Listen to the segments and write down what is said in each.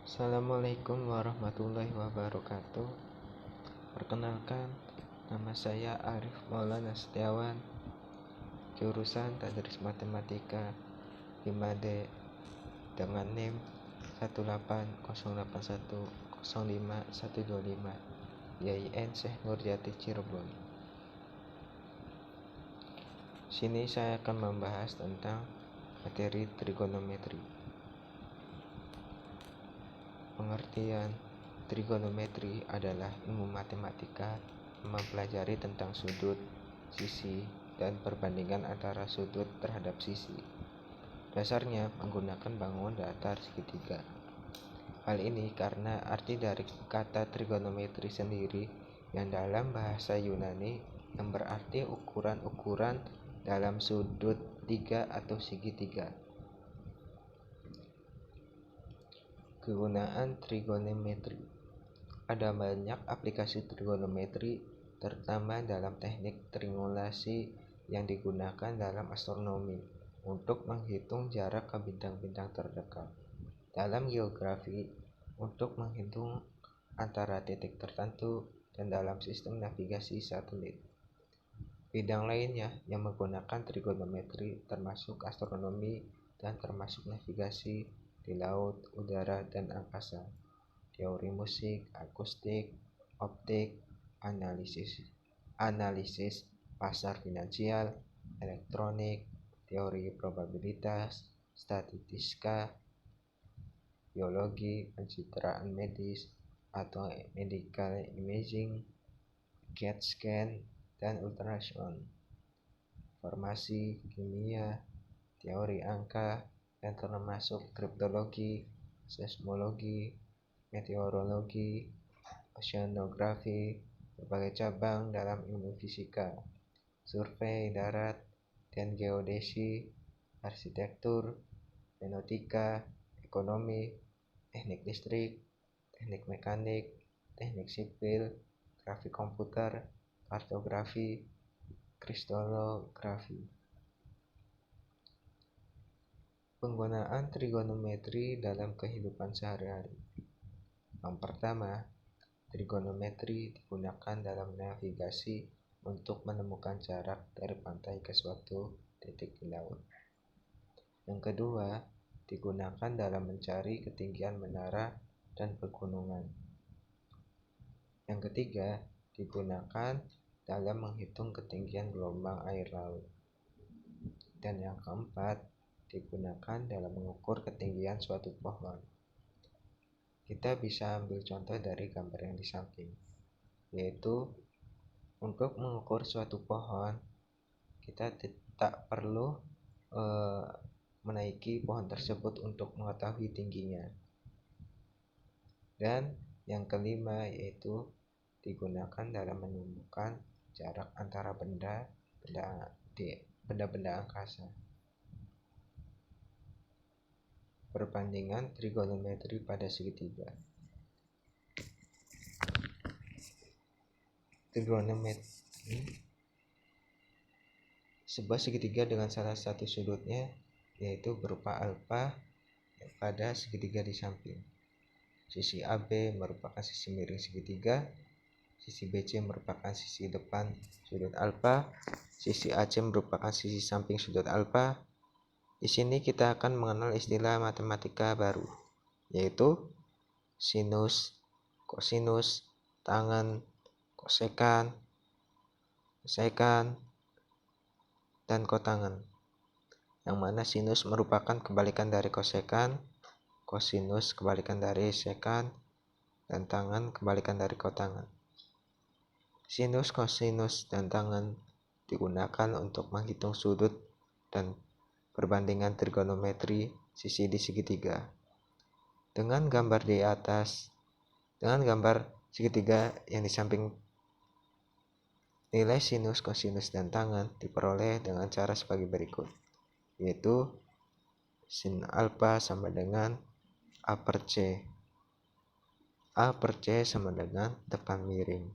Assalamualaikum warahmatullahi wabarakatuh. Perkenalkan, nama saya Arif Maulana Setiawan, jurusan Tadris Matematika 5D dengan NIM 18081051125 YIN Syekh Nurjati Cirebon. Sini saya akan membahas tentang materi trigonometri. Pengertian trigonometri adalah ilmu matematika yang mempelajari tentang sudut, sisi, dan perbandingan antara sudut terhadap sisi. Dasarnya menggunakan bangun datar segitiga. Hal ini karena arti dari kata trigonometri sendiri yang dalam bahasa Yunani yang berarti ukuran-ukuran dalam sudut tiga atau segitiga. Kegunaan trigonometri. Ada banyak aplikasi trigonometri, terutama dalam teknik triangulasi yang digunakan dalam astronomi untuk menghitung jarak ke bintang-bintang terdekat. Dalam geografi, untuk menghitung antara titik tertentu, dan dalam sistem navigasi satelit. Bidang lainnya yang menggunakan trigonometri termasuk astronomi dan termasuk navigasi di laut, udara, dan angkasa, teori musik, akustik, optik, analisis pasar finansial, elektronik, teori probabilitas, statistika, biologi, pencitraan medis atau medical imaging, CAT scan, dan ultrasound, farmasi, kimia, teori angka, dan termasuk kriptologi, seismologi, meteorologi, oceanografi, berbagai cabang dalam ilmu fisika, survei darat dan geodesi, arsitektur, fenotika, ekonomi, teknik listrik, teknik mekanik, teknik sipil, grafik komputer, kartografi, kristalografi. Penggunaan trigonometri dalam kehidupan sehari-hari. Yang pertama, trigonometri digunakan dalam navigasi untuk menemukan jarak dari pantai ke suatu titik di laut. Yang kedua, digunakan dalam mencari ketinggian menara dan pegunungan. Yang ketiga, digunakan dalam menghitung ketinggian gelombang air laut. Dan yang keempat, digunakan dalam mengukur ketinggian suatu pohon. Kita bisa ambil contoh dari gambar yang di samping, yaitu untuk mengukur suatu pohon, kita tak perlu menaiki pohon tersebut untuk mengetahui tingginya. Dan yang kelima yaitu digunakan dalam menemukan jarak antara benda-benda angkasa. Perbandingan trigonometri pada segitiga. Trigonometri sebuah segitiga dengan salah satu sudutnya yaitu berupa alfa pada segitiga di samping. Sisi AB merupakan sisi miring segitiga, sisi BC merupakan sisi depan sudut alfa, sisi AC merupakan sisi samping sudut alfa. Di sini kita akan mengenal istilah matematika baru, yaitu sinus, kosinus, tangen, kosekan, dan kotangen. Yang mana sinus merupakan kebalikan dari kosekan, kosinus kebalikan dari sekan, dan tangen kebalikan dari kotangen. Sinus, kosinus, dan tangen digunakan untuk menghitung sudut dan perbandingan trigonometri sisi di segitiga. Dengan gambar segitiga yang di samping, nilai sinus, kosinus, dan tangen diperoleh dengan cara sebagai berikut, yaitu sin alfa sama dengan A per C. A per C sama dengan depan miring.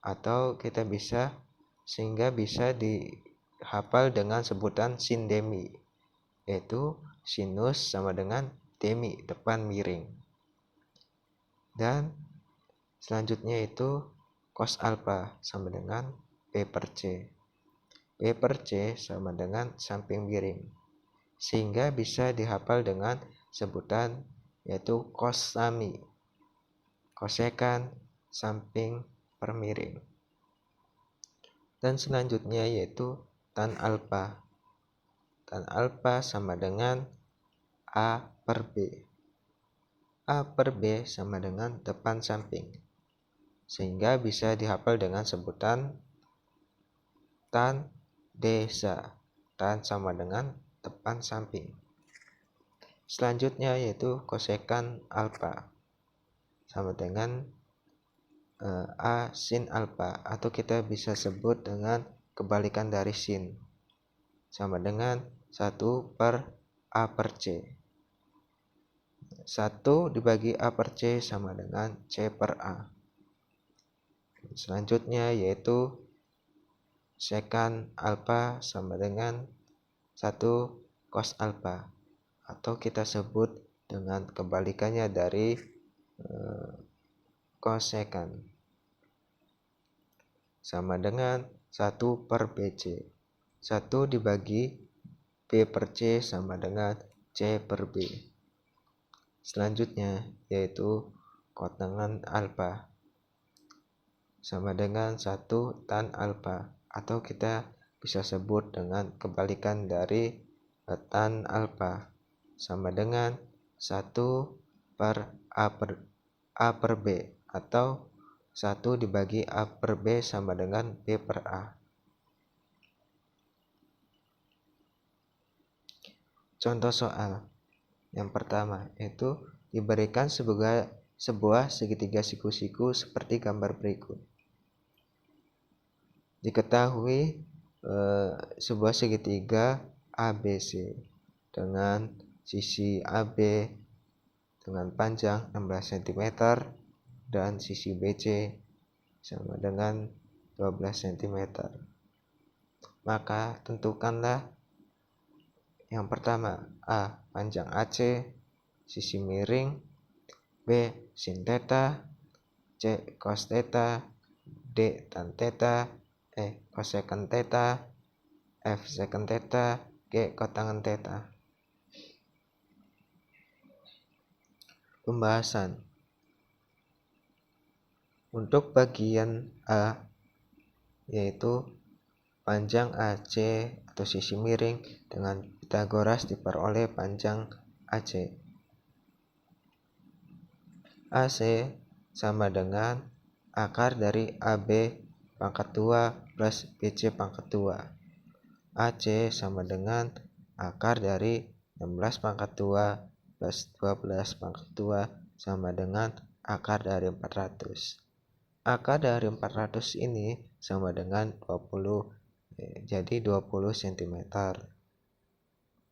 Atau kita bisa dihafal dengan sebutan sin demi, yaitu sinus sama dengan demi, depan miring. Dan selanjutnya itu cos alfa sama dengan P per C. P per C sama dengan samping miring. Sehingga bisa dihafal dengan sebutan yaitu cos sami. Kosekan samping per miring. Dan selanjutnya yaitu tan alfa. Tan alfa sama dengan A per B. A per B sama dengan depan samping. Sehingga bisa dihafal dengan sebutan tan desa. Tan sama dengan depan samping. Selanjutnya yaitu kosekan alfa sama dengan A sin alfa, atau kita bisa sebut dengan kebalikan dari sin, sama dengan 1 per A per C. 1 dibagi A per C sama dengan C per A. Selanjutnya yaitu sekan alfa sama dengan 1 cos alfa, atau kita sebut dengan kebalikannya dari kosekan, sama dengan 1 per BC. 1 dibagi B per C sama dengan C per B. Selanjutnya yaitu kotangan alfa sama dengan 1 tan alfa, atau kita bisa sebut dengan kebalikan dari tan alfa, sama dengan 1 per A per B, atau 1 dibagi A per B sama dengan B per A. Contoh soal yang pertama itu diberikan sebuah segitiga siku-siku seperti gambar berikut. Diketahui sebuah segitiga ABC dengan sisi AB dengan panjang 16 cm dan sisi BC sama dengan 12 cm. Maka tentukanlah yang pertama A panjang AC, sisi miring, B sin theta, C cos theta, D tan theta, E kosekan theta, F secant theta, G kotangan theta. Pembahasan. Untuk bagian A yaitu panjang AC atau sisi miring dengan Pythagoras diperoleh panjang AC. AC sama dengan akar dari AB pangkat 2 plus BC pangkat 2. AC sama dengan akar dari 16 pangkat 2 plus 12 pangkat 2 sama dengan akar dari 400. Akar dari 400 ini sama dengan 20, jadi 20 cm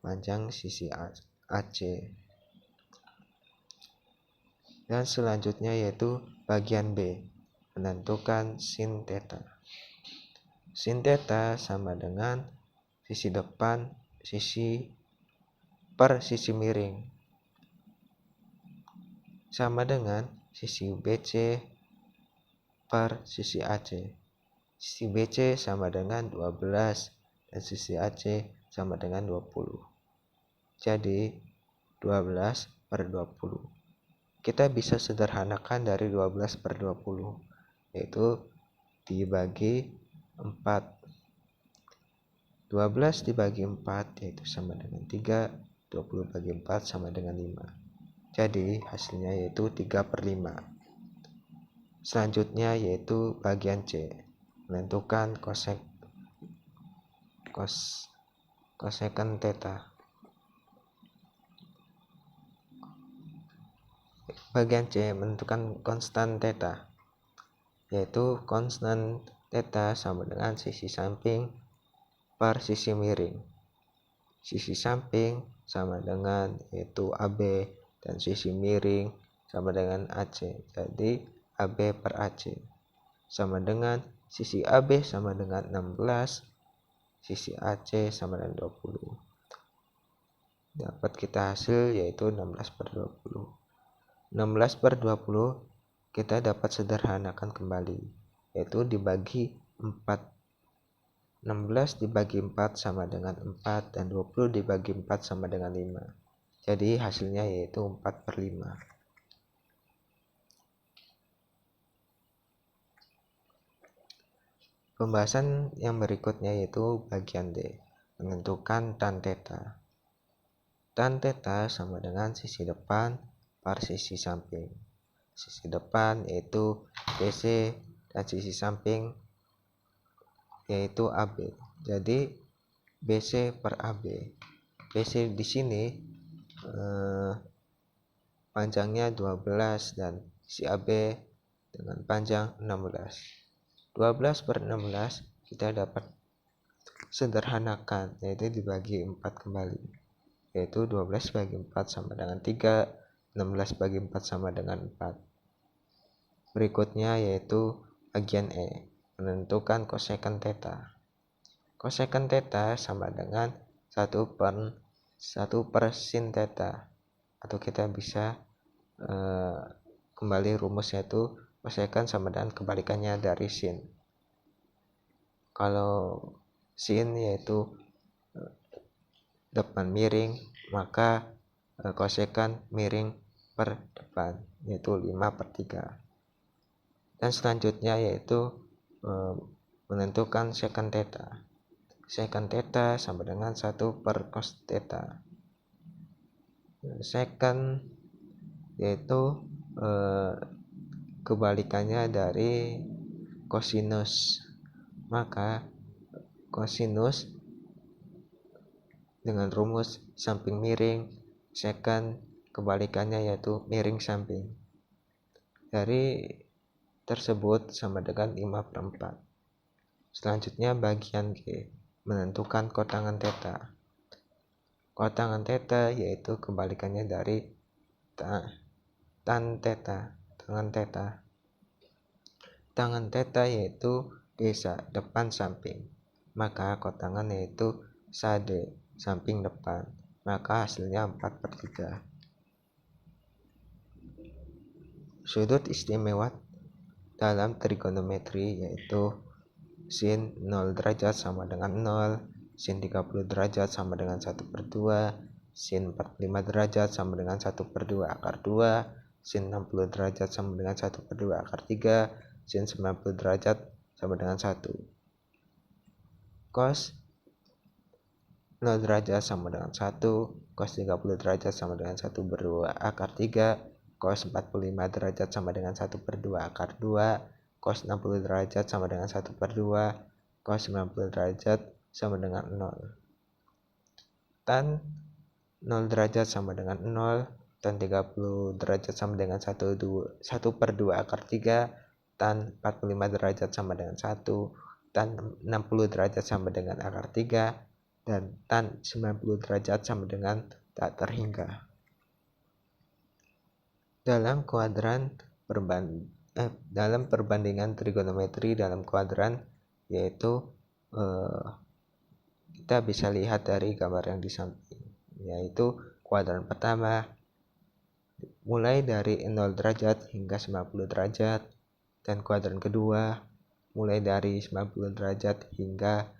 panjang sisi AC. Dan selanjutnya yaitu bagian B, menentukan sin theta. Sin theta sama dengan sisi depan per sisi miring, sama dengan sisi BC per sisi AC. Sisi BC sama dengan 12 dan sisi AC sama dengan 20. Jadi 12 per 20. Kita bisa sederhanakan dari 12 per 20, yaitu dibagi 4. 12 dibagi 4 yaitu sama dengan 3, 20 bagi 4 sama dengan 5. Jadi hasilnya yaitu 3 per 5. Selanjutnya yaitu bagian C, menentukan kosekan theta. Bagian C menentukan konstan theta, yaitu konstan theta sama dengan sisi samping per sisi miring. Sisi samping sama dengan yaitu AB dan sisi miring sama dengan AC. Jadi AB per AC sama dengan sisi AB sama dengan 16, sisi AC sama dengan 20. Dapat kita hasil yaitu 16 per 20. 16 per 20 kita dapat sederhanakan kembali, yaitu dibagi 4. 16 dibagi 4 sama dengan 4, dan 20 dibagi 4 sama dengan 5. Jadi hasilnya yaitu 4/5. Pembahasan yang berikutnya yaitu bagian D, menentukan tan theta. Tan theta sama dengan sisi depan per sisi samping. Sisi depan yaitu BC dan sisi samping yaitu AB. Jadi BC per AB. BC di sini panjangnya 12 dan sisi AB dengan panjang 16. 12/16 kita dapat sederhanakan, yaitu dibagi 4 kembali, yaitu 12 bagi 4 sama dengan 3, 16 bagi 4 sama dengan 4. Berikutnya yaitu bagian E, menentukan kosekant theta. Kosekant theta sama dengan 1/1 sin theta, atau kita bisa kembali rumus yaitu kosekant sama dengan kebalikannya dari sin. Kalau sin yaitu depan miring, maka kosekant miring per depan yaitu 5/3. Dan selanjutnya yaitu menentukan sekant theta. Sekant theta sama dengan 1/cos theta. Sekant yaitu kebalikannya dari kosinus. Maka kosinus dengan rumus samping miring, sekant kebalikannya yaitu miring samping. Dari tersebut sama dengan 5/4. Selanjutnya bagian G, menentukan kotangan theta. Kotangan theta yaitu kebalikannya dari tan theta, tangan theta. Tangan theta yaitu desa depan samping, maka kotangan yaitu sade samping depan, maka hasilnya 4/3. Sudut istimewa dalam trigonometri yaitu sin 0 derajat sama dengan 0, sin 30 derajat sama dengan 1/2, sin 45 derajat sama dengan 1/2 akar 2, sin 60 derajat sama dengan 1/2 akar 3, sin 90 derajat sama dengan 1. Cos 0 derajat sama dengan 1, cos 30 derajat sama dengan 1/2 akar 3, cos 45 derajat sama dengan 1/2 akar 2, cos 60 derajat sama dengan 1/2, cos 90 derajat sama dengan 0. Tan 0 derajat sama dengan 0, tan 30 derajat sama dengan 1/2 akar 3, tan 45 derajat sama dengan 1, tan 60 derajat sama dengan akar 3, dan tan 90 derajat sama dengan tak terhingga. Dalam perbandingan trigonometri dalam kuadran, yaitu kita bisa lihat dari gambar yang di samping, yaitu kuadran pertama mulai dari 0 derajat hingga 90 derajat, dan kuadran kedua mulai dari 90 derajat hingga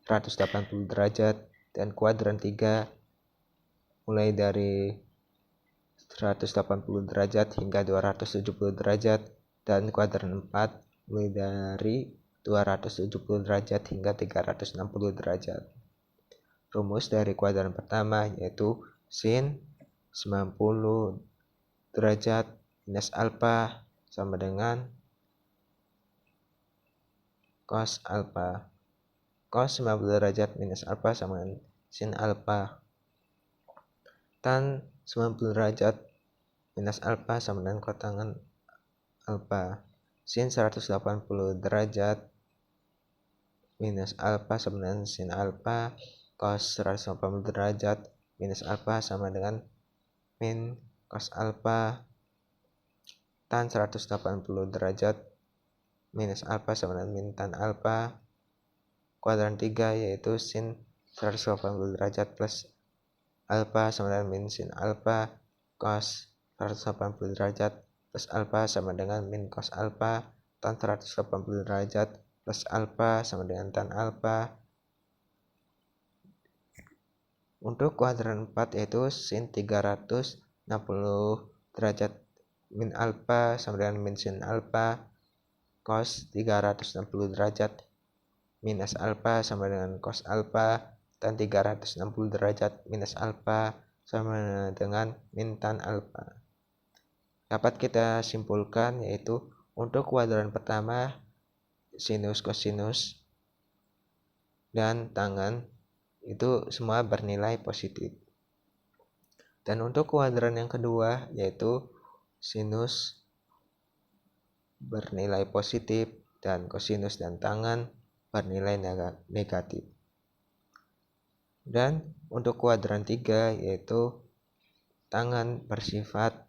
180 derajat, dan kuadran 3 mulai dari 180 derajat hingga 270 derajat, dan kuadran 4 mulai dari 270 derajat hingga 360 derajat. Rumus dari kuadran pertama yaitu sin 90 derajat minus alfa sama dengan cos alfa. Cos 90 derajat minus alfa sama dengan sin alfa. Tan 90 derajat minus alfa sama dengan kotangan alfa. Sin 180 derajat minus alfa sama dengan sin alfa. Cos 180 derajat minus alfa sama dengan min cos alfa. Tan 180 derajat minus alfa sama dengan min tan alfa. Kuadran 3 yaitu sin 180 derajat plus alfa sama dengan min sin alfa. Cos 180 derajat plus alfa sama dengan min cos alfa tan 180 derajat plus alfa sama dengan tan alfa. Untuk kuadran 4 yaitu sin 360 derajat min alfa sama dengan min sin alfa, cos 360 derajat minus alfa sama dengan cos alfa, tan 360 derajat minus alfa sama dengan min tan alfa. Dapat kita simpulkan yaitu untuk kuadran pertama sinus, kosinus, dan tangen itu semua bernilai positif. Dan untuk kuadran yang kedua yaitu sinus bernilai positif dan kosinus dan tangen bernilai negatif. Dan untuk kuadran 3 yaitu tangen bersifat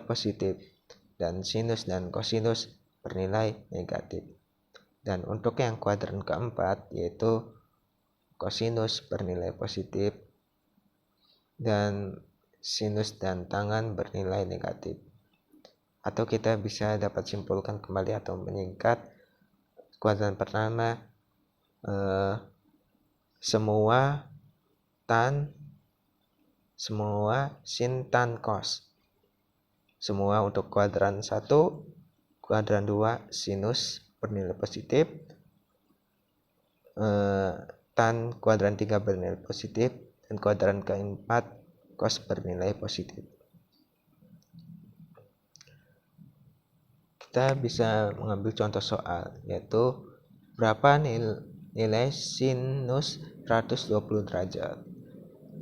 positif dan sinus dan kosinus bernilai negatif. Dan untuk yang kuadran keempat yaitu kosinus bernilai positif dan sinus dan tangen bernilai negatif. Atau kita bisa dapat simpulkan kembali atau menyingkat kuadran pertama semua sin tan cos. Semua untuk kuadran 1, kuadran 2 sinus bernilai positif, tan kuadran 3 bernilai positif, dan kuadran keempat cos bernilai positif. Kita bisa mengambil contoh soal yaitu berapa nilai sinus 120 derajat.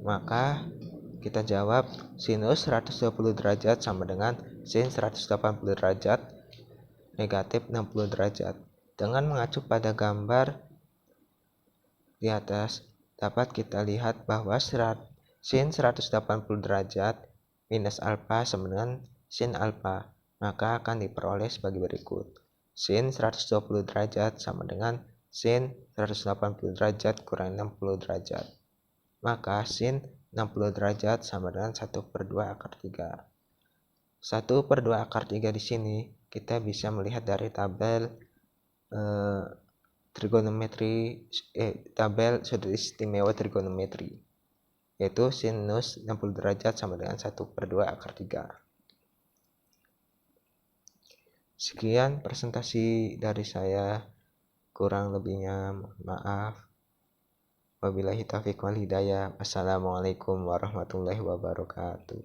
Maka kita jawab sinus 120 derajat sama dengan sin 180 derajat negatif 60 derajat. Dengan mengacu pada gambar di atas dapat kita lihat bahwa sin 180 derajat minus alfa sama dengan sin alfa, maka akan diperoleh sebagai berikut. Sin 120 derajat sama dengan sin 180 derajat kurang 60 derajat. Maka sin 60 derajat sama dengan 1/2 akar 3. 1/2 akar 3 di sini kita bisa melihat dari tabel tabel sudut istimewa trigonometri, yaitu sinus 60 derajat sama dengan 1/2 akar 3. Sekian presentasi dari saya, kurang lebihnya maaf. Wabillahi taufiq wal hidayah. Wassalamualaikum warahmatullahi wabarakatuh.